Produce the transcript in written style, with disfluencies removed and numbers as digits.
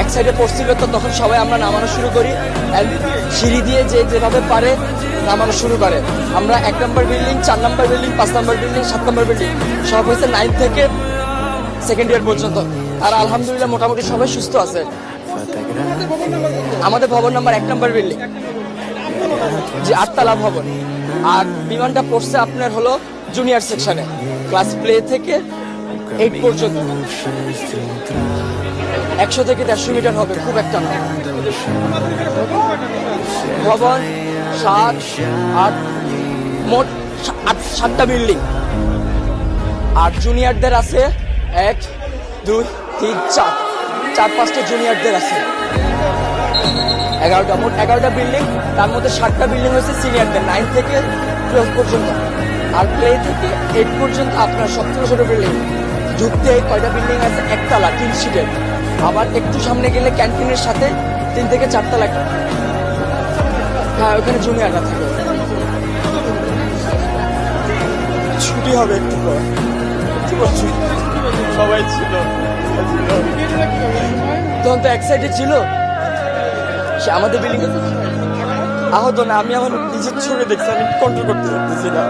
এক সাইডে পড়ছিল তো তখন সবাই আমরা নামানো শুরু করি, সিঁড়ি দিয়ে যে যেভাবে পারে নামানো শুরু করে। আমরা 1 নম্বর বিল্ডিং, 4 নম্বর বিল্ডিং, 5 নম্বর বিল্ডিং, 7 নম্বর বিল্ডিং সব হয়েছে 9 থেকে সেকেন্ড ইয়ার পর্যন্ত। আর আলহামদুলিল্লাহ মোটামুটি সবাই সুস্থ আছে। আমাদের ভবন নাম্বার 1 নম্বর বিল্ডিং, যে 8তলা ভবন। আর বিমানটা পড়ছে আপনার হলো জুনিয়র সেকশনে, ক্লাস প্লে থেকে 8 পর্যন্ত। 100 থেকে 150 মিটার হবে, খুব একটা না। ভবন 7, 8, মোট 7টা বিল্ডিং। আর জুনিয়রদের আছে 1, 2, 3, 4-5টা জুনিয়রদের আছে। 11টা, মোট 11টা বিল্ডিং। তার মধ্যে 7টা বিল্ডিং হয়েছে সিনিয়রদের, 9 থেকে 12 পর্যন্ত। আর প্লে থেকে 8 পর্যন্ত আপনার সবথেকে ছোট বিল্ডিং। ঢুকতে কয়টা বিল্ডিং আছে, 1তলা 3 সিটের। আবার একটু সামনে গেলে ক্যান্টিনের সাথে 3 থেকে 4তলা। হ্যাঁ, ওখানে জুনিয়ররা থাকে। ছুটি হবে একটু পর। সবাই ছিল তখন তো এক সাইডে ছিল। সে আমাদের বিল্ডিং আহত না, আমি আমার নিজের চোখে দেখছি, আমি কন্ট্রোল করতে পারতেছি না।